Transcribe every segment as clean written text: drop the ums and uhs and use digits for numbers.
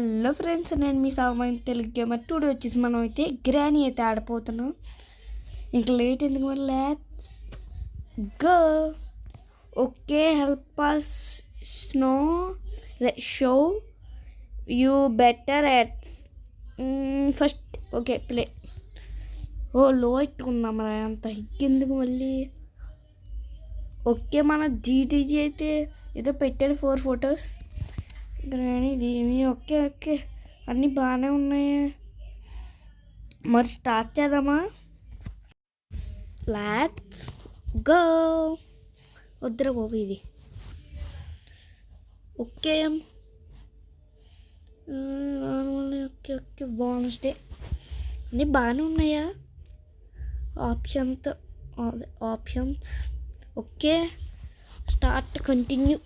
Hello friends, నేను మీ సామాన్ Telugu gamer. Today వచ్చేసి మనం అయితే గ్రానీ అయితే ఆడిపోతున్నాం. ఇంకా లేట్ ఎందుకు, మరి let's go. Okay, help us snow show you better at first. Okay, play. ఓ లో ఎట్టుకుందాం రా, అంత ఎందుకు మళ్ళీ. ఓకే, మన జీటీజీ అయితే ఏదో పెట్టాడు 4 ఫొటోస్. గ్రానీ దేవి. ఓకే ఓకే, అన్నీ బాగానే ఉన్నాయి. మరి స్టార్ట్ చేద్దామా? Let's go. వద్దురా బాబు ఇది. Okay okay okay, bonus day అన్నీ బాగానే ఉన్నాయా? Options okay, start continue.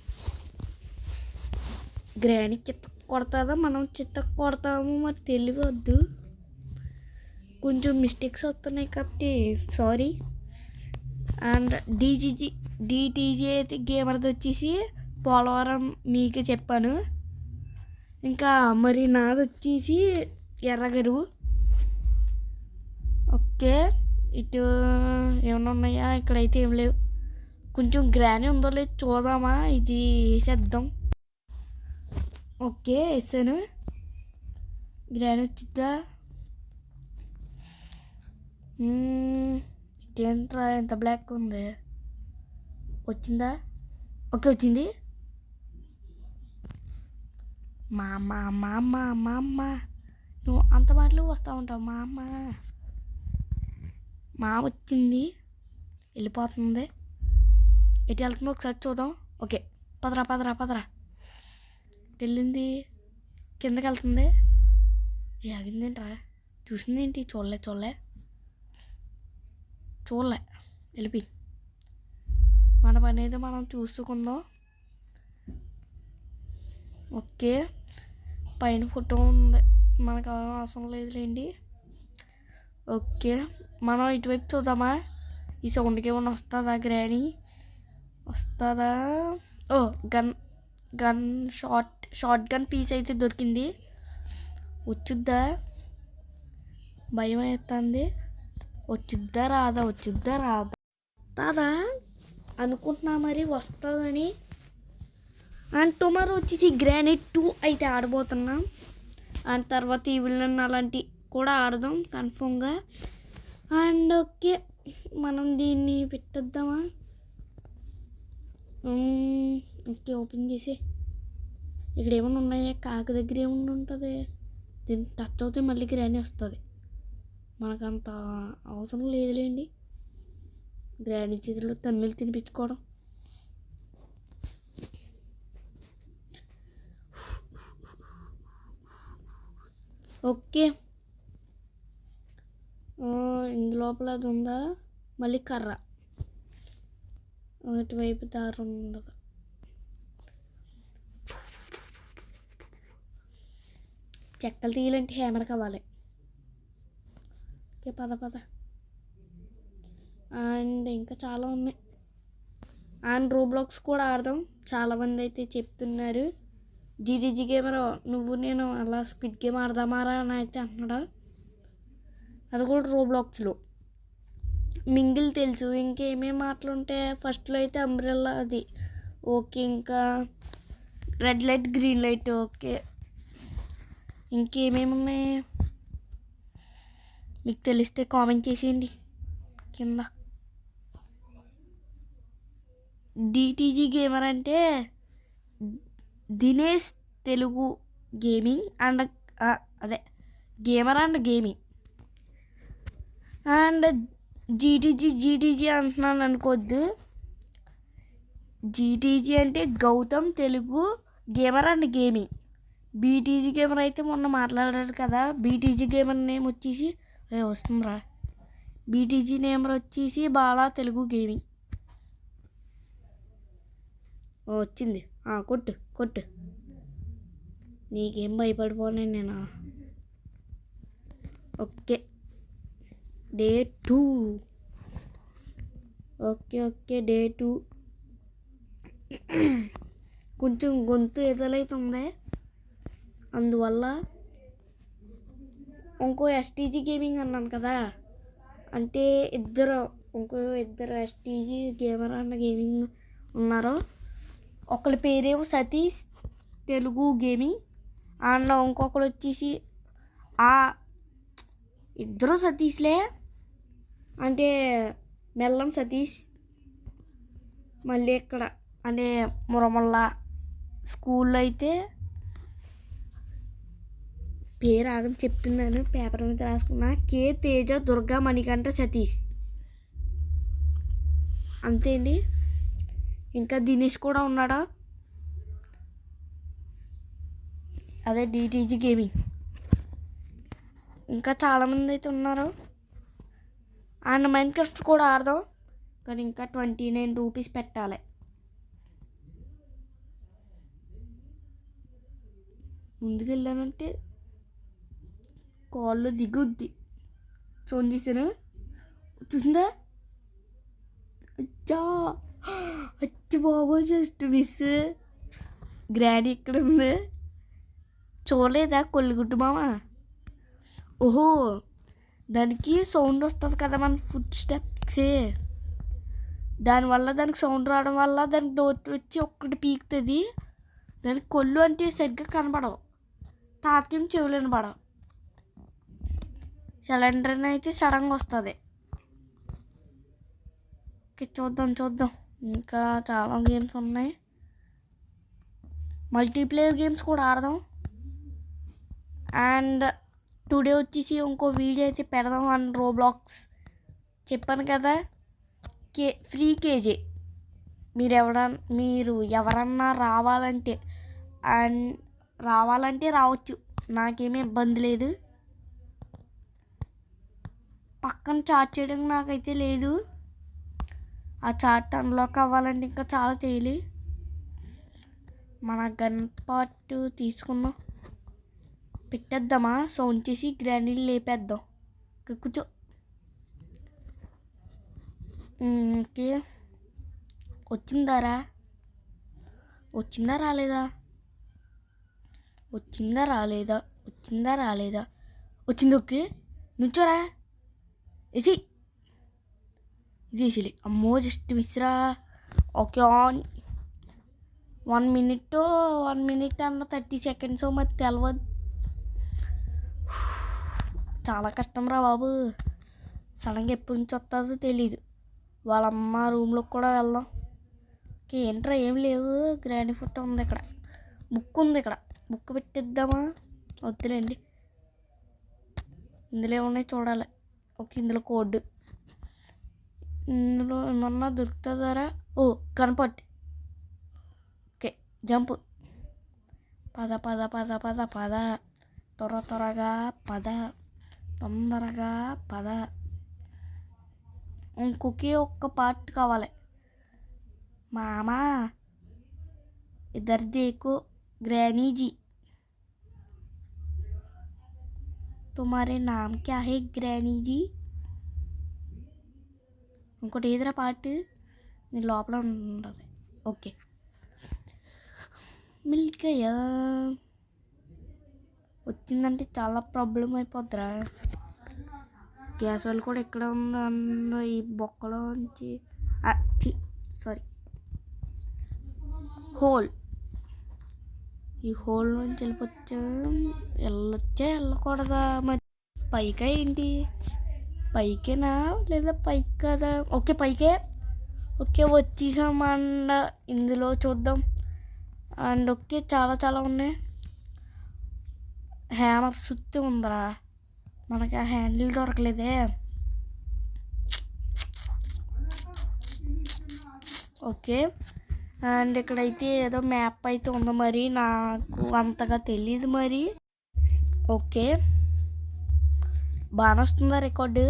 Granny చిత్త కొడతాదా, మనం చిత్త కొడతాము, మరి తెలియవద్దు. కొంచెం మిస్టేక్స్ వస్తున్నాయి కాబట్టి సారీ. అండ్ డిటీజీ అయితే గేమర్ది వచ్చేసి పోలవరం మీకు చెప్పాను. ఇంకా మరి నాది వచ్చేసి ఎర్రగరువు. ఓకే, ఇటు ఏమైనా ఉన్నాయా? ఇక్కడైతే ఏం లేవు. కొంచెం గ్రానీ ఉందో లేదు చూద్దామా? ఇది వేసేద్దాం. ఓకే, వేసాను. గ్రానీ వచ్చిద్దా? ఏంట్రా ఎంత బ్లాక్ ఉంది? వచ్చిందా? ఓకే, వచ్చింది. మా అమ్మ నువ్వు అంత మాటలు వస్తూ ఉంటావు. మా వచ్చింది, వెళ్ళిపోతుంది. ఎటు వెళ్తుందో ఒకసారి చూద్దాం. ఓకే, పదరా వెళ్ళింది, కిందకి వెళ్తుంది. ఆగిందేంట్రా? చూసిందేంటి? చూడలే వెళ్ళిపోయి. మన పని అయితే మనం చూసుకుందాం. ఓకే, పైన ఫోటో ఉంది, మనకు అవసరం లేదులేండి. ఓకే, మనం ఇటువైపు చూద్దామా? ఈ సౌండ్కి ఏమన్నా వస్తుందా? గ్రానీ వస్తుందా? ఓ గన్ షార్ట్ గన్ పీస్ అయితే దొరికింది. వచ్చుద్దా? భయం అవుతుంది. వచ్చిద్దా రాదా రాదా అనుకుంటున్నా, మరి వస్తుందని. అండ్ టుమారో వచ్చేసి గ్రానీ 2 అయితే ఆడబోతున్నాం. అండ్ తర్వాత ఈ విలన్ అలాంటి కూడా ఆడదాం కన్ఫర్మ్గా. అండ్ ఓకే, మనం దీన్ని పెట్టేద్దామా? ఓకే, ఓపెన్ చేసి ఇక్కడ ఏమైనా ఉన్నాయా? కాకి దగ్గర ఏమైనా ఉంటుంది, దీన్ని టచ్ అవుతే మళ్ళీ గ్రానీ వస్తుంది. మనకంత అవసరం లేదులేండి, గ్రానీ చేతిలో తన్నులు తినిపించుకోవడం. ఓకే, ఇందులోపల అది ఉందా? మళ్ళీ కర్ర, ఇటువైపు దారం ఉండదు. చెక్కలు తీయాలంటే హ్యామర్ కావాలి. ఓకే, పద. అండ్ ఇంకా చాలా ఉన్నాయి. అండ్ రోబ్లాక్స్ కూడా ఆడదాం, చాలామంది అయితే చెప్తున్నారు. జీటీజీ గేమర్ నువ్వు నేను అలా స్క్విడ్ గేమ్ ఆడదామారా అని అయితే అంటున్నాడు. అది కూడా రోబ్లాక్స్లో మింగిల్ తెలుసు. ఇంకేమేమి ఆటలు ఉంటాయి? ఫస్ట్లో అయితే అంబ్రెల్లా అది ఓకే, ఇంకా red light green light. Okay, ఇంకేమేమి ఉన్నాయి మీకు తెలిస్తే కామెంట్ చేసేయండి కింద. డిటీజీ గేమర్ అంటే దినేష్ తెలుగు గేమింగ్ అండ్ అదే gamer and gaming. And GTG అంటున్నాను అనుకోద్దు. జీటీజీ అంటే Gautham Telugu gamer and gaming. BTG gamer అయితే మొన్న మాట్లాడారు కదా. బీటీజీ గేమర్ నేమ్ వచ్చేసి వస్తుందిరా. బీటీజీ నేమ్ వచ్చేసి బాలా తెలుగు గేమింగ్. వచ్చింది. కొట్టు నీకేం భయపడిపోను నేను. Okay, day 2. Okay, day 2. కొంచెం గొంతు ఎదలైతుంది. అందువల్ల ఇంకో ఎస్టీజీ గేమింగ్ అన్నాను కదా, అంటే ఇంకో ఇద్దరు ఎస్టీజీ గేమర్ అన్న గేమింగ్ ఉన్నారు. ఒకరి పేరేమో సతీష్ తెలుగు గేమింగ్ అండ్ ఇంకొకరు వచ్చేసి ఇద్దరు సతీష్లే, అంటే మెల్లం సతీష్. మళ్ళీ ఇక్కడ అంటే మురమల్ల స్కూల్లో అయితే పేరు ఆగని చెప్తున్నాను, పేపర్ మీద రాసుకున్నా. కే తేజ దుర్గా మణికంఠ సతీష్, అంతే అండి. ఇంకా దినేష్ కూడా ఉన్నాడా, అదే డిటీజీ గేమింగ్. ఇంకా చాలామంది అయితే ఉన్నారు. అండ్ మైన్క్రాఫ్ట్ కూడా ఆడదాం, కానీ ఇంకా 29 రూపీస్ పెట్టాలి. ముందుకు వెళ్ళానంటే కాల్లో దిగుద్ది. చూసాను, చూసిందా? అచ్చి బాబు, జస్ట్ మిస్. గ్రానీ ఎక్కడ ఉంది చూడలేదా? కొల్లిగుడ్డు మామ. ఓహో, దానికి సౌండ్ వస్తుంది కదా మన ఫుట్ స్టెప్స్, దానివల్ల దానికి సౌండ్ రావడం వల్ల దానికి డోర్ వచ్చి ఒక్కటి పీకుతుంది. దానికి కొళ్ళు అంటే సరిగ్గా కనపడవు, తాతకేం చెవులు వినపడవు. సిలిండర్ అయితే సడన్గా వస్తుంది. చూద్దాం. ఇంకా చాలా గేమ్స్ ఉన్నాయి. మల్టీప్లేయర్ గేమ్స్ కూడా ఆడదాం. అండ్ టుడే వచ్చేసి ఇంకో వీడియో అయితే పెడదాం అండ్ రోబ్లాక్స్ చెప్పాను కదా, ఫ్రీ కేజీ. మీరు ఎవరన్నా రావాలంటే రావచ్చు, నాకేమీ ఇబ్బంది లేదు. పక్కన చాట్ చేయడం నాకైతే లేదు. ఆ చాట్ అన్లాక్ అవ్వాలంటే ఇంకా చాలా చేయాలి. మన గన్ పార్ట్ తీసుకుందాం, పెట్టేద్దామా? సౌండ్ చేసి గ్రానీలు లేపేద్దాం. కూర్చో. ఓకే, వచ్చిందా రాలేదా? వచ్చింది. ఓకే, నుంచోరా. ఇది అమ్మో, just Misra. Okay, on 1 minute అన్న 30 seconds మరి తెలియదు. చాలా కష్టం రా బాబు. సడన్గా ఎప్పటి నుంచి వస్తుందో తెలీదు. వాళ్ళమ్మ రూమ్లోకి కూడా వెళ్దాం. ఓకే, ఏంట్రా ఏం లేవు. గ్రాండ్ ఫోటో ఉంది ఇక్కడ, బుక్ ఉంది ఇక్కడ. బుక్ పెట్టిద్దామా? వద్దులేండి, ఇందులో ఏమున్నాయి చూడాలి. ఓకే, ఇందులో కోడ్, ఇందులో ఏమన్నా దొరుకుతుందారా? ఓ, కనపట్. Okay, jump. పద త్వరగా పద, తొందరగా పద. ఒక్క పార్ట్ కావాలి మామా. ఇద్దరు దేకో ग्रैनी जी, तुम्हारे नाम क्या है ग्रैनी जी? ఇంకోటి ఏదైనా పార్ట్ నీ లోపల ఉంటుంది. ఓకే, మిల్కయ్యా వచ్చిందంటే చాలా ప్రాబ్లం అయిపోద్దిరా. గ్యాస్ వాళ్ళు కూడా ఎక్కడ ఉందో ఈ బొక్కలో నుంచి. Sorry, whole. ఈ హోల్ నుంచి వెళ్ళకూడదా? మరి పైకా ఏంటి? పైకేనా లేదా పైకి కదా? ఓకే, పైకే. ఓకే, వచ్చేసామండ. ఇందులో చూద్దాం. అండ్ ఓకే, చాలా ఉన్నాయి. హ్యామర్ సుత్తి ఉందిరా, మనకి ఆ హ్యాండిల్ దొరకలేదే. ఓకే, అండ్ ఇక్కడైతే ఏదో మ్యాప్ అయితే ఉంది, మరి నాకు అంతగా తెలీదు మరి. ఓకే, బాగా వస్తుందా రికార్డు?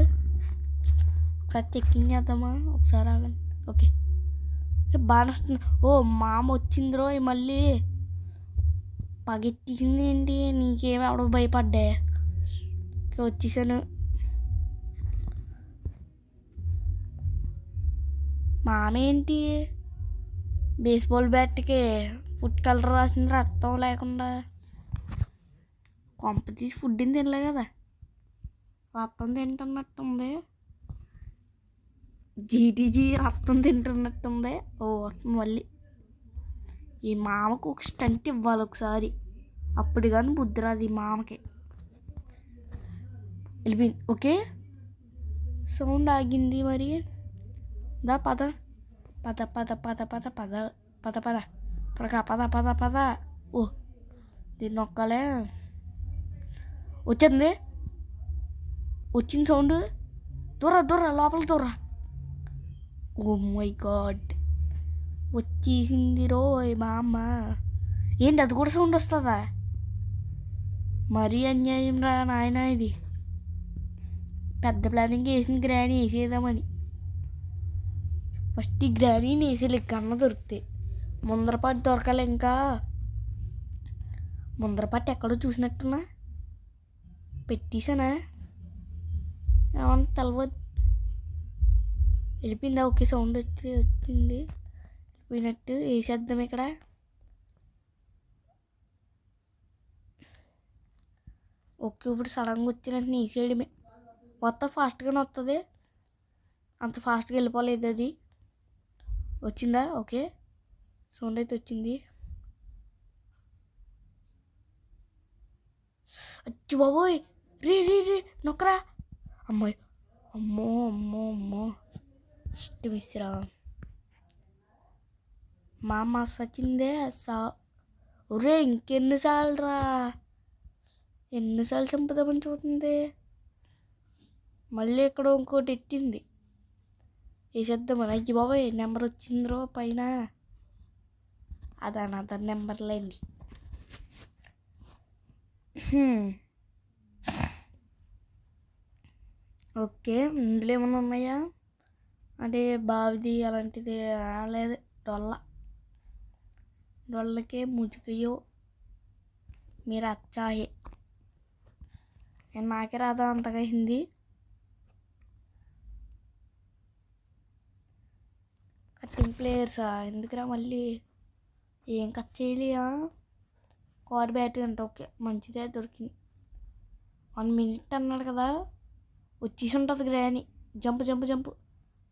ఒకసారి చెక్కింగ్ చేద్దామా? ఒకసారి ఆగండి. ఓకే, బాగా వస్తుంది. ఓ మామ వచ్చిందిరో మళ్ళీ. పగెట్టింది ఏంటి? నీకేమి ఎవడో భయపడ్డా? ఓకే, వచ్చేసాను. మామ ఏంటి బేస్బాల్ బ్యాట్కి ఫుడ్ కలర్ రాసింది అర్థం లేకుండా? కొంప తీసి ఫుడ్ తినలే కదా, రత్తం తింటున్నట్టుంది. జీటీజీ రత్తం తింటున్నట్టుంది. ఓ వస్తుంది మళ్ళీ. ఈ మామకు ఒక స్టంట్ ఇవ్వాలి ఒకసారి, అప్పుడు కానీ బుద్ధి రాదు ఈ మామకి. వెళ్ళిపోయింది. ఓకే, సౌండ్ ఆగింది. మరి దా పద పద పద పద పద పద పద పద త్వరగా పద పద పద. ఓ దీన్ని నొక్కాలే. వచ్చింది సౌండ్. దూర లోపల దూర. ఓ మై గాడ్, వచ్చేసింది రోయ్ మా అమ్మ. ఏంటి అది కూడా సౌండ్ వస్తుందా? మరీ అన్యాయం రా నాయన ఇది. పెద్ద ప్లానింగ్ వేసిన గ్రానీ వేసేద్దామని. ఫస్ట్ ఈ గ్రానీని వేసేది కన్న దొరికితే, ముందరపాటు దొరకాలి. ఇంకా ముందరపాటు ఎక్కడో చూసినట్టున్నా, పెట్టేసానా ఏమన్నా తెలవదు. వెళ్ళిపోయిందా? ఓకే, సౌండ్ వచ్చింది. వెళ్ళిపోయినట్టు. వేసేద్దాం ఇక్కడ. ఓకే, ఇప్పుడు సడన్గా వచ్చినట్టు వేసేయడమే. మొత్తం ఫాస్ట్గానే వస్తుంది, అంత ఫాస్ట్గా వెళ్ళిపోలేదు అది. వచ్చిందా? ఓకే, సౌండ్ అయితే వచ్చింది. అచ్చి బాబోయ్, రీ నొక్కరా. అమ్మాయి, అమ్మో అమ్మో అమ్మో, ఇష్టం ఇసిరా. మా అమ్మ సచిందే ఒరే, ఇంకెన్నిసార్లు రా, ఎన్నిసార్లు చంపుదామని చూస్తుంది. మళ్ళీ ఇక్కడ ఇంకోటి ఎట్టింది, వేసేద్దామని. అయ్యి బాబాయ్, నెంబర్ వచ్చిందిరో పైన. అదర్ నెంబర్ లేండి. ఓకే, ఇందులో ఏమైనా ఉన్నాయా అంటే బావిది అలాంటిది? లేదు, డొల్లకే ముజుకయో మీరు అచ్చాయే. నాకే రాదా అంతగా హిందీ. కట్టింగ్ ప్లేయర్సా? ఎందుకురా మళ్ళీ? ఏం కట్ చేయలేయా? కార్ బ్యాటరీ అంట. ఓకే, మంచిదే దొరికింది. 1 minute అన్నాడు కదా, వచ్చేసి ఉంటుంది గ్రాని. జంపు.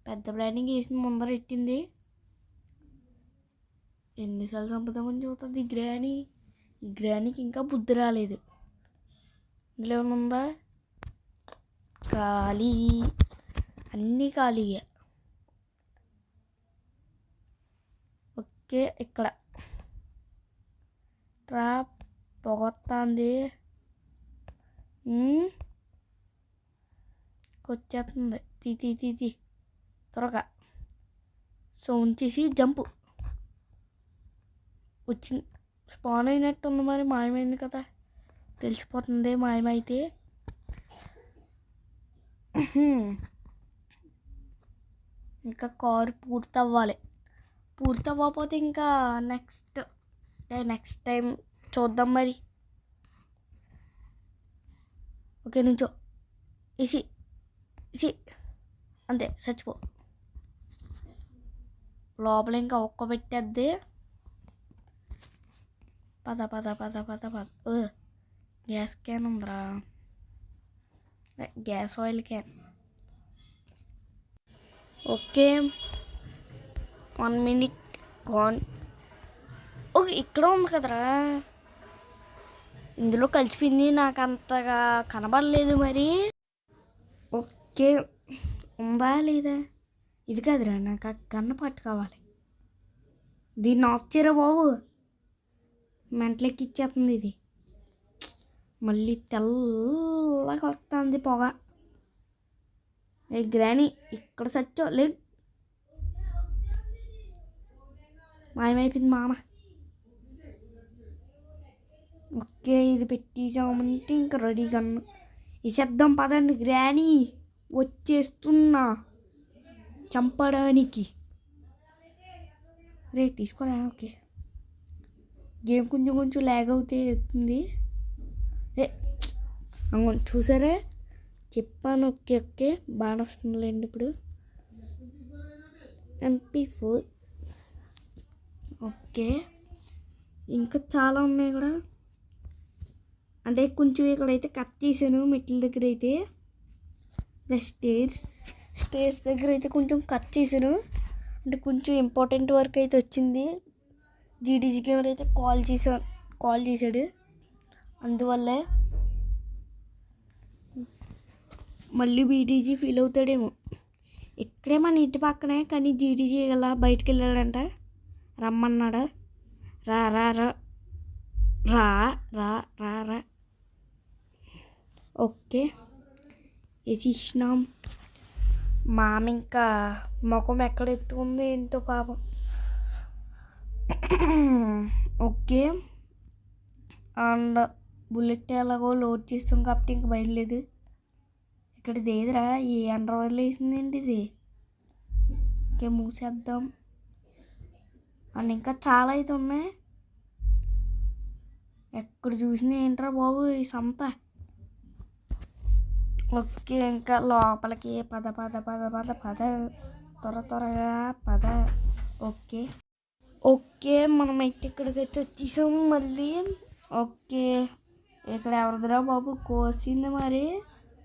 పెద్ద ప్లానింగ్ వేసింది, ముందర ఎట్టింది. ఎన్నిసార్లు చంపుదామని చూస్తుంది ఈ గ్రాని. ఈ గ్రానీకి ఇంకా బుద్ధి రాలేదు. ఇందులో ఏమైనా ఉందా? ఖాళీ, అన్నీ ఖాళీయే. ఓకే, ఇక్కడ ట్రాప్ పొగొత్తాంది. వచ్చేస్తుంది. తీ త్వరగా. సౌండ్ చేసి జంపు. వచ్చింది, స్పాన్ అయినట్టు ఉంది. మరి మాయమైంది కదా, తెలిసిపోతుంది మాయమైతే. ఇంకా కారు పూర్తి అవ్వాలి. పూర్తి అవ్వకపోతే ఇంకా నెక్స్ట్ టైం చూద్దాం మరి. ఓకే, నుంచో. ఇసి అంతే, చచ్చిపో. లోపల ఇంకా ఒక్క పెట్టేద్ది. పద. గ్యాస్ క్యాన్ ఉందిరా, gas oil can. Okay, 1 minute gone. Okay, ఇక్కడ ఉంది కదరా, ఇందులో కలిసిపోయింది. నాకు అంతగా కనబడలేదు మరి. ఓకే, ఉందా లేదా? ఇది కాదురా, నాకు ఆ గన్న పాటు కావాలి. దీన్ని ఆఫ్ చేయరా బాబు, మెంటలెక్కి ఇచ్చేస్తుంది ఇది. మళ్ళీ తెల్లగా వస్తుంది పొగ. ఏ గ్రాని, ఇక్కడ సచ్చో లేదు, మాయమైపోయింది మామ. ఓకే, ఇది పెట్టేసామంటే ఇంకా రెడీగా వేసేద్దాం. పదండి, గ్రాని వచ్చేస్తున్నా చంపడానికి. రే తీసుకోరా. ఓకే, గేమ్ కొంచెం ల్యాగ్ అవుతుంది. చూసారా, చెప్పాను. ఓకే, బాగా వస్తుందిలేండి ఇప్పుడు. MP4. ఓకే, ఇంకా చాలా ఉన్నాయి కూడా. అంటే కొంచెం ఇక్కడైతే కట్ చేశాను మెట్ల దగ్గర అయితే స్టేర్స్ దగ్గర అయితే కొంచెం కట్ చేశాను. అంటే కొంచెం ఇంపార్టెంట్ వర్క్ అయితే వచ్చింది. జీడీజీ కెమెరా అయితే కాల్ చేశాడు. అందువల్లే మళ్ళీ బీటీజీ ఫీల్ అవుతాడేమో. ఇక్కడే మన ఇంటి పక్కనే, కానీ జీడీజీ ఇలా బయటికి వెళ్ళాడంట. రమ్మన్నాడా? రా రా రా రా రా రా రా ఓకే వేసినాం. మామ ఇంకా ముఖం ఎక్కడ ఎత్తుకుంది ఏంటో పాపం. ఓకే అండ్ బుల్లెట్ ఎలాగో లోడ్ చేస్తాం కాబట్టి ఇంక భయం లేదు. ఇక్కడ ఏదిరా ఏ అండర్వేర్లో వేసింది ఏంటి ఇది? ఓకే మూసేద్దాం. అండ్ ఇంకా చాలా అయితే ఉన్నాయి. ఎక్కడ చూసినా ఏంట్రా బాబు ఈ సంత. ఓకే ఇంకా లోపలికి పద పద పద పద పద త్వరగా పద. ఓకే మనమైతే ఇక్కడికైతే వచ్చేసాం మళ్ళీ. ఓకే ఇక్కడ ఎవరిదిరా బాబు కోసింది మరి?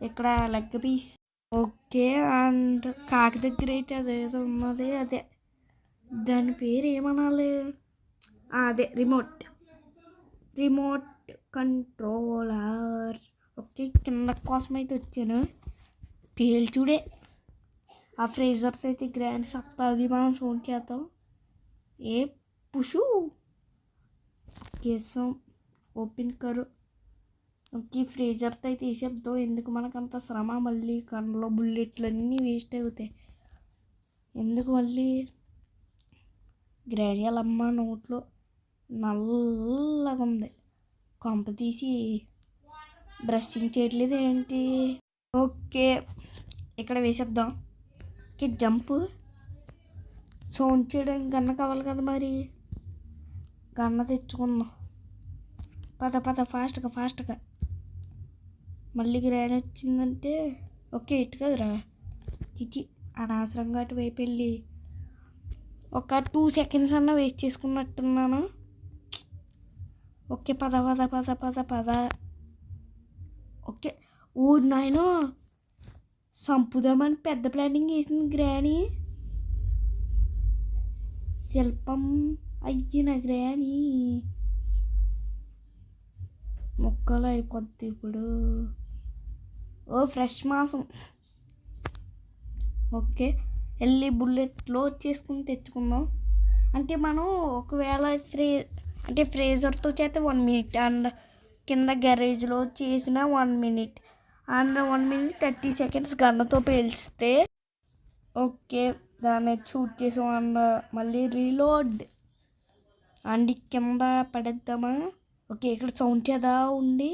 ఇక్కడ లెగ్ పీస్. ఓకే అండ్ కాకి దగ్గర అయితే అదేదో ఉన్నది, అదే దాని పేరు ఏమనాలి? అదే రిమోట్ కంట్రోలర్. ఓకే కింద కోసం అయితే వచ్చాను. పేల్చుడే ఆ ఫ్రేజర్స్ అయితే గ్రాండ్ సత్తాది. మనం ఫోన్ చేద్దాం. ఏ పుషు కేసం ఓపెన్ కరు. ఓకే ఫ్రేజర్తో అయితే వేసేద్దాం. ఎందుకు మనకంత శ్రమ? మళ్ళీ కన్నులో బుల్లెట్లు అన్నీ వేస్ట్ అవుతాయి ఎందుకు మళ్ళీ? గ్రాడ్యువల్ అమ్మ నోట్లో నల్లగా ఉంది. కొంప తీసి బ్రషింగ్ చేయట్లేదు ఏంటి? ఓకే ఇక్కడ వేసేద్దాం. ఓకే జంప్ సౌండ్ చేయడానికి గన్న కావాలి కదా, మరి గన్న తెచ్చుకుందాం. పద పద ఫాస్ట్గా. మళ్ళీ గ్రాని వచ్చిందంటే ఓకే ఇటు కదరా ఇది అనవసరంగా అటువైపు వెళ్ళి ఒక 2 seconds అన్నా వేస్ట్ చేసుకున్నట్టున్నాను. ఓకే పద పద పద పద పద. ఓకే ఊరు నాయనో సంపుదామని పెద్ద ప్లానింగ్ వేసింది గ్రాని. శిల్పం అయ్యిన గ్రాని మొక్కలు అయిపోద్ది ఇప్పుడు. ఓ ఫ్రెష్ మాసం. ఓకే వెళ్ళి బుల్లెట్ లోడ్ చేసుకుని తెచ్చుకుందాం. అంటే మనం ఒకవేళ ఫ్రేజర్తో చేస్తే 1 minute అండ్ కింద గ్యారేజ్లో చేసిన 1 minute అండ్ 1 minute 30 seconds గన్నతో పేల్చితే ఓకే దాన్ని షూట్ చేసాం. అండ్ మళ్ళీ రీలోడ్ అండ్ కింద పడేద్దామా? ఓకే ఇక్కడ సౌండ్ చేద్దా ఉండి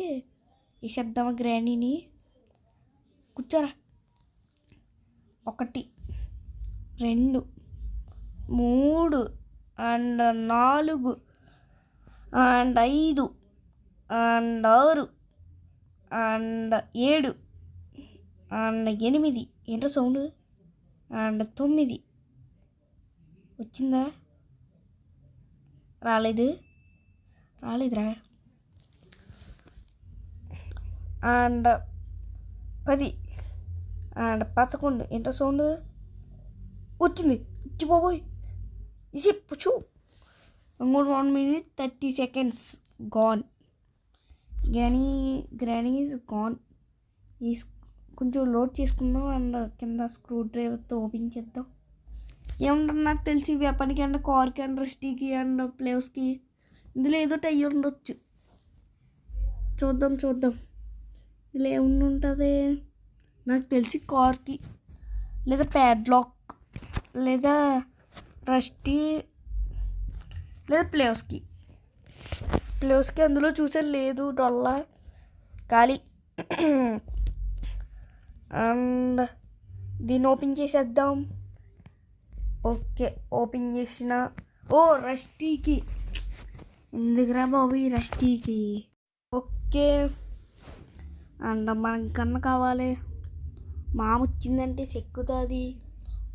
వేసేద్దామా గ్రానీని? కూర్చోరా. 1 2 3 and 4 and 5 and 6 and 7 and 8 ఏంటో సౌండ్ అండ్ 9 వచ్చిందా? రాలేదురా. అండ్ 10 అండ్ 11 ఏంటో సౌండ్ వచ్చింది. ఇచ్చి బాబోయ్ ఇసి పుచ్చు. ఇంకోటి 1 minute 30 seconds gone. Granny is gone. కొంచెం లోడ్ చేసుకుందాం అండ్ కింద స్క్రూ డ్రైవర్తో ఓపెన్ చేద్దాం. ఏమంటారు నాకు తెలిసి వెపన్కి అండ్ కార్కి అండ్ రస్టీకి అండ్ ప్లేస్కి ఇందులో ఏదో అయ్యి ఉండొచ్చు. చూద్దాం ఇందులో ఏముండి ఉంటుంది? నాకు తెలిసి కార్కి లేదా ప్యాడ్లాక్ లేదా రస్టీ లేదా ప్లేస్కి అందులో చూసే లేదు. డొల్లా ఖాళీ. అండ్ దీన్ని ఓపెన్ చేసేద్దాం. ఓకే ఓపెన్ చేసిన. ఓ రస్టీకి ఎందుకురా బాబు ఈ రస్టీకి. ఓకే అండ్ మనకి కన్నా కావాలి. మామ వచ్చిందంటే సెక్కుతుంది.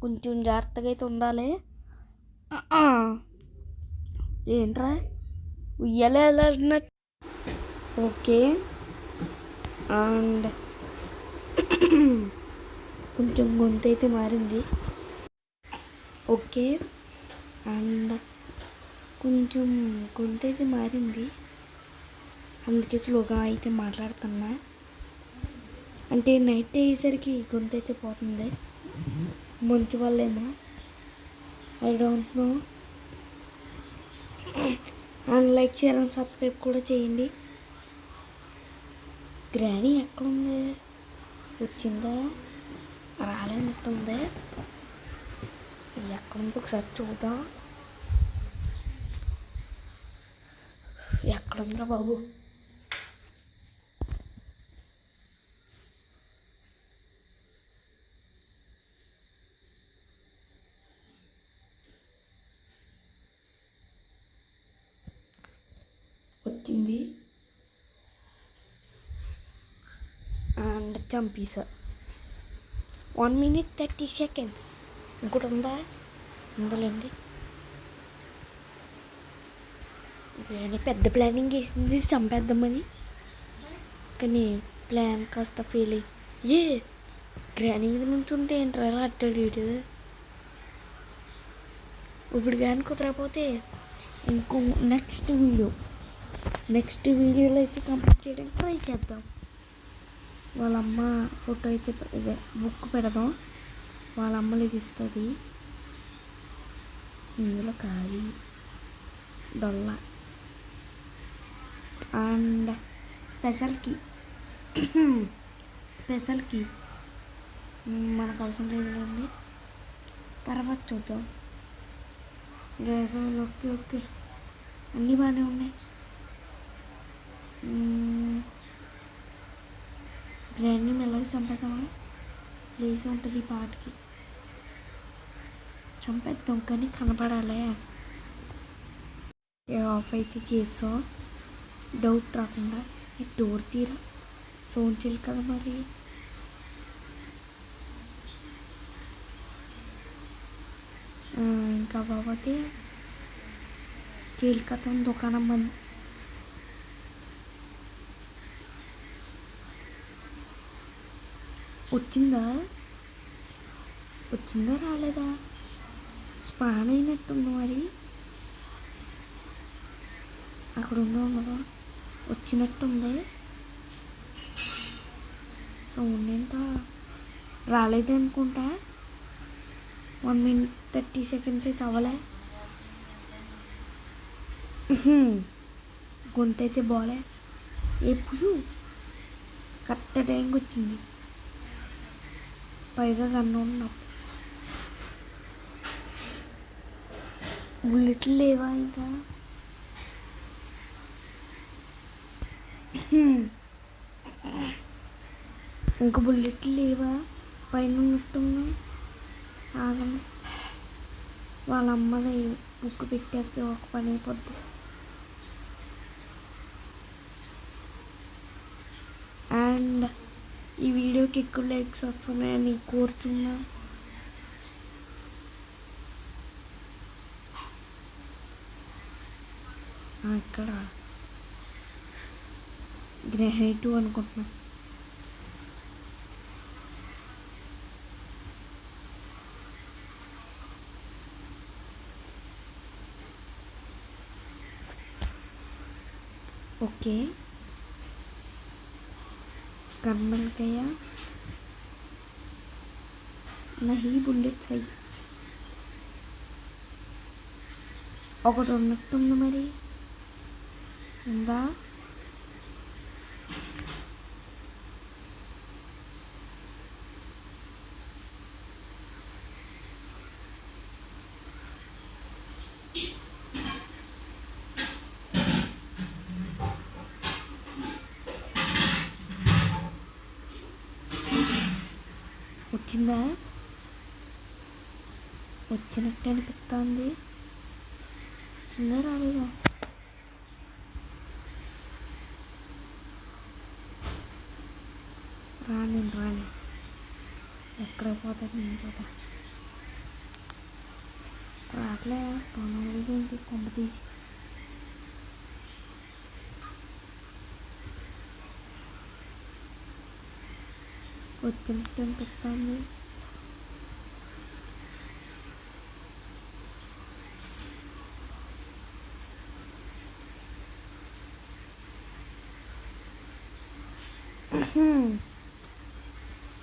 కొంచెం జాగ్రత్తగా అయితే ఉండాలి. ఏంట్రా ఉయ్యాలన్నట్టు. ఓకే అండ్ కొంచెం గొంతు అయితే మారింది. ఓకే, అండ్ కొంచెం గొంతు అయితే మారింది, అందుకే స్లోగా అయితే మాట్లాడుతున్నా. అంటే నైట్ అయ్యేసరికి గొంతు అయితే పోతుంది, మంచు వల్లేమో, I don't know. And like, share and subscribe కూడా చేయండి. గ్రానీ ఎక్కడుంది? వచ్చిందా? రాలేనట్టుంది. ఎక్కడుంది ఒకసారి చూద్దాం. ఎక్కడుందిరా బాబు? వచ్చింది అండ్ చంపేసా. 1 minute 30 seconds. ఇంకోటి ఉందా? ఉందలేండి. గ్రానీ పెద్ద ప్లానింగ్ వేసింది చంపేద్దామని, కానీ ప్లాన్ కాస్త ఫెయిల్ అయ్యి గ్రానీ మీద నుంచి ఉంటే ఏంట్రా అట్టాడు వీడు. ఇప్పుడు కానీ కుదరకపోతే ఇంకో నెక్స్ట్ వీడియోలో అయితే కంప్లీట్ చేయడానికి ట్రై చేద్దాం. వాళ్ళ అమ్మ ఫోటో అయితే ఇదే బుక్ పెడదాం, వాళ్ళ అమ్మ లెగిస్తుంది. ఇందులో ఖాళీ డొల్ల అండ్ స్పెషల్ కీ మనకు అవసరం లేదండి, తర్వాత చూద్దాం. గ్యాస్ ఓకే అన్నీ బాగానే ఉన్నాయి. గ్రాండ్ని మెల్లగా చంపేద్దామా? ప్లేస్ ఉంటుంది పాటికి, చంపేద్దాం కానీ కనపడాలే. ఆఫ్ అయితే చేస్తాం, డౌట్ రాకుండా. ఈ డోర్ తీరా సౌండ్ చేయాలి కదా మరి. ఇంకా బాబోతే కేల్కతం దుకాణం మంది. వచ్చిందా రాలేదా? స్పాన్ అయినట్టుంది మరి. అక్కడ ఉండదా? వచ్చినట్టుంది. సౌండ్ ఏంటో రాలేదు అనుకుంటా. 1 minute 30 seconds అయితే అవ్వలే. గొంతు అయితే బాలే. ఎప్పుడు కరెక్ట్ టైంకి వచ్చింది, పైగా గన్ను ఉన్నాం. బుల్లెట్లు లేవా ఇంకా? ఇంకా బుల్లెట్లు లేవా? పైన ఉన్నట్టున్నాయి. ఆగండి, వాళ్ళ అమ్మది బుక్ పెట్టేస్తే ఒక పని అయిపోద్ది. అండ్ ఈ వీడియోకి ఎక్కువ లైక్స్ వస్తున్నాయని కోరుచున్నా. ఇక్కడ గ్రానైట్ అనుకుంటున్నా. ओके, गन मिल गया। नहीं, बुलेट सही ఒకటి ఉన్నట్టుంది మరి. ఉందా? వచ్చిందా? వచ్చినట్టు అనిపిస్తుంది. వచ్చిందా రాలేదా? రాని ఎక్కడ పోతుంది నేను చూద్దా. రాట్లే, స్థానం కొంప తీసి. వచ్చినట్టు అనిపిస్తుంది.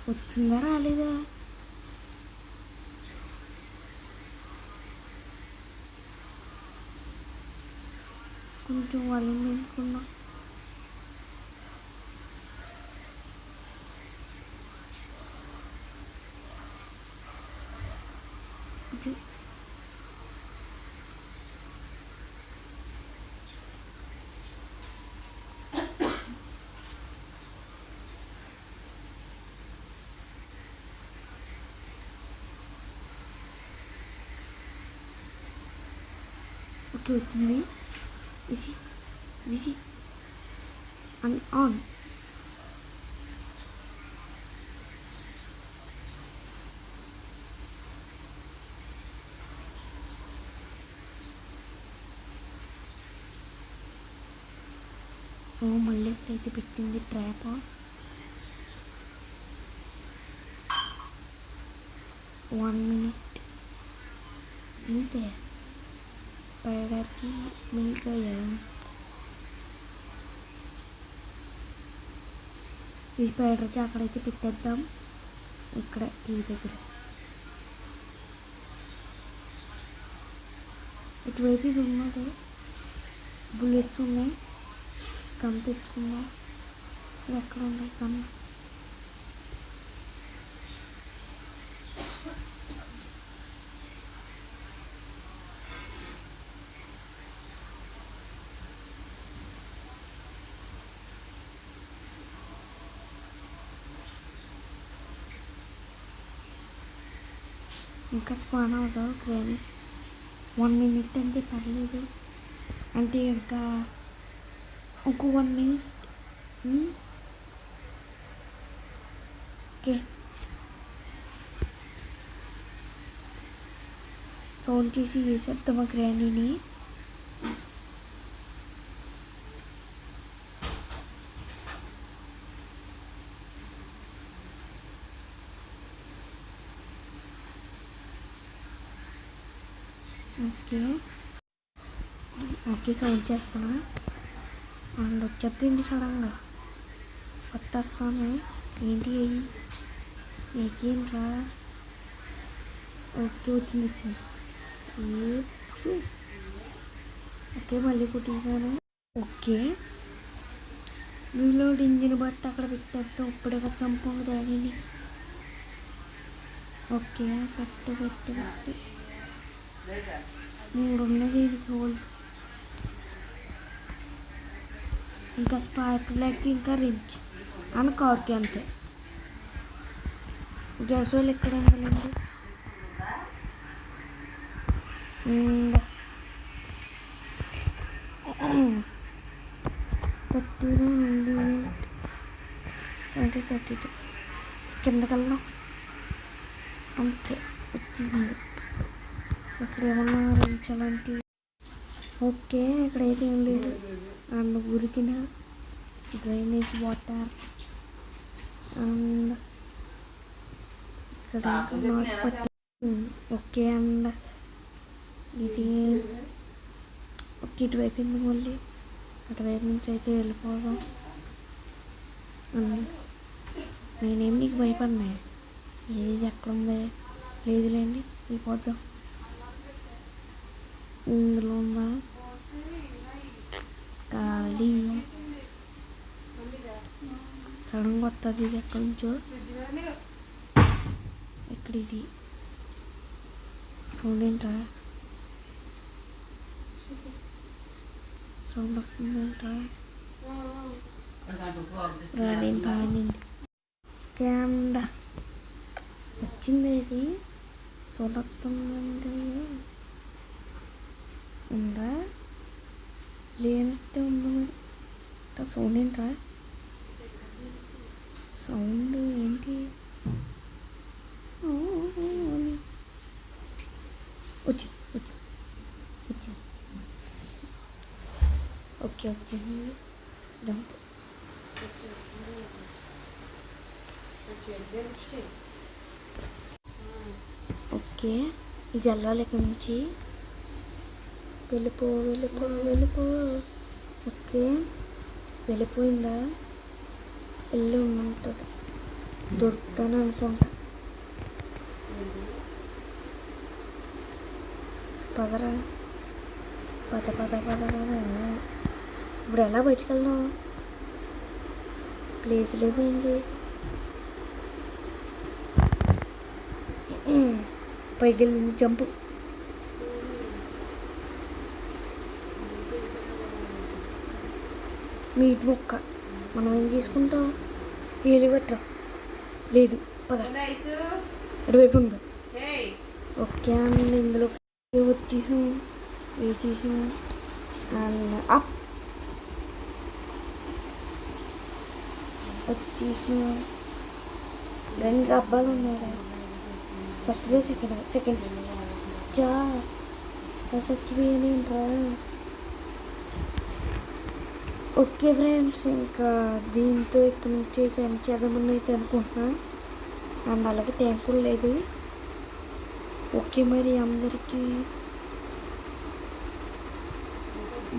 వచ్చిందా రాలేదా? కొంచెం వాళ్ళని పెంచుకున్నాం. ఓకే వచ్చింది. VC VC on. మళ్ళీ అయితే పెట్టింది ట్రాప్. 1 minute అంతే. స్పైడర్కి మిల్క్ అయ్యాయి. ఈ స్పైడర్కి అక్కడైతే పెట్టేద్దాం. ఇక్కడ టీవీ దగ్గర ఇటువైపు ఇది ఉన్నది. బుల్లెట్స్ ఉన్నాయి. గమ్ తెచ్చుకుందాం. ఇది ఎక్కడ ఉన్నాయి గమ్? ఇంకా స్పాన్ అవుతావు గ్రానీ. 1 minute అంటే పర్లేదు. అంటే ఇంకా ఇంకో 1 minute. ఓకే సౌండ్ చేసి వేసేద్దామా గ్రానీని? ఓకే ఓకే సౌండ్ చేస్తాను. అండ్ వచ్చేద్దండి సడన్గా. వస్తాను. ఏంటి నీకేంట్రా? ఓకే వచ్చింది. ఓకే మళ్ళీ కుట్టించాను. ఓకే రీలోడ్ ఇంజిన్ బట్టి అక్కడ పెట్టేస్తాం. ఇప్పుడే కదా చంపాము దానిని. ఓకే పెట్టు 3 ఉన్నది. ఇది హోల్స్. ఇంకా స్పార్క్ ప్లగ్, ఇంకా రించ్ అండ్ కార్కి అంతే. గ్యాస్ వాళ్ళు ఎక్కడ ఉండాలండి? కిందకల్లా అంతే వచ్చింది. ఇక్కడ ఏమన్నా రించ్ అలాంటి. ఓకే ఇక్కడైతే ఏం లేదు. అండ్ ఉరికిన డ్రైనేజ్ వాటర్ అండ్ ఇక్కడ నాచు పట్టి. ఓకే అండ్ ఇది ఓకే ఇటువైపు ఎందుకు మళ్ళీ అటువైపు నుంచి అయితే వెళ్ళిపోదాం. నేనేం నీకు భయపడినా? ఏది ఎక్కడ ఉంది? లేదులేండి వెళ్ళిపోద్దాం. ఇందులో ఉందా ఖాళీ? సడన్గా వస్తుంది. ఇది ఎక్కడి నుంచో. ఎక్కడ ఇది? సౌండ్ ఏంట్రా? సౌండ్ వస్తుందేంట్రా? రానండి. క్యాండా వచ్చింది. ఇది సౌండ్ వస్తుందండి. ఉందా? లేనట్టే ఉంది మరి. సౌండ్ ఏంట్రా? సౌండ్ ఏంటి? వచ్చింది. ఓకే వచ్చింది. జంప్ ఓకే ఈ జల్లాలు ఇక్కడి నుంచి వెళ్ళిపో వెళ్ళిపో వెళ్ళిపో. ఓకే వెళ్ళిపోయిందా? వెళ్ళి ఉంటుంది, దొరుకుతాను అనుకుంటా. పదరా, పద పద పద పద. ఇప్పుడు ఎలా బయటికి వెళ్దాం? ప్లేస్ లేదండి. పైకి వెళ్ళింది జంపు. మీట్ మొక్క మనం ఏం చేసుకుంటాం? ఏలి పెట్టరా? లేదు పద, అటువైపు ఉందా? ఓకే అండ్ ఇందులో వచ్చేసాం, వేసేసాం అండ్ అప్ వచ్చేసాం. 2 డబ్బాలు ఉన్నాయి. ఫస్ట్దే సెకండ్ చా చచ్చిపోయాను ఏంట్రా. ఓకే ఫ్రెండ్స్, ఇంకా దీంతో ఇక్కడ నుంచి అయితే ఎంత చేద్దామని అయితే అనుకుంటున్నా. అండ్ అలాగే టైం కూడా లేదు. ఓకే మరి అందరికీ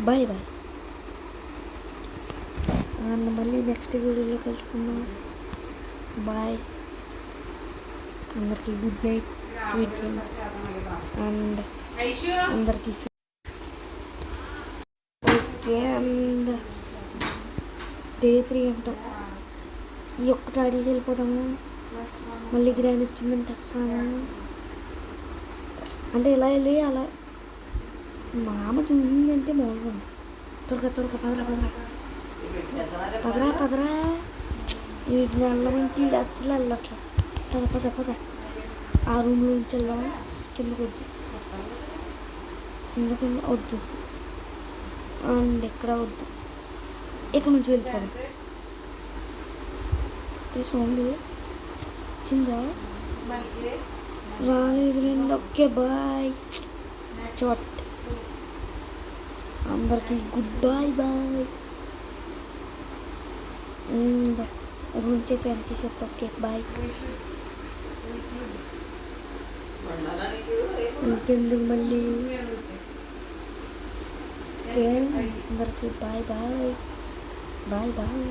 బాయ్ బాయ్. అండ్ మళ్ళీ నెక్స్ట్ వీడియోలో కలుసుకుందాం. బాయ్ అందరికీ, good night, sweet dreams and అందరికీ ఓకే. అండ్ డే 3 అంట. ఈ ఒక్కటి అడిగి వెళ్ళిపోతాము. మళ్ళీ గ్రాండ్ వచ్చిందంటే వస్తాము. అంటే ఇలా వెళ్ళి అలా మా అమ్మ చూసిందంటే మామూలుగా త్వరగా త్వరగా పదరా పదరా పదరా పదరా. వీటిని వెళ్ళమంటే అస్సలు వెళ్ళట్లా. పద పద పద. ఆ రూమ్లో నుంచి వెళ్దామా? కిందకి వద్దు, కింద కింద వద్దు అండ్ ఇక్కడ వద్దు, ఇక్కడ నుంచి వెళ్ళిపోదాం. సౌండ్ వచ్చిందా? రాలేదు రండి. Okay bye chat. అందరికీ గుడ్ బాయ్ బాయ్. నుంచి సెండ్ చేసేస్తా. Okay bye. ఇంకెందుకు మళ్ళీ. ఓకే అందరికీ బాయ్ బాయ్ బాయ్ బాయ్.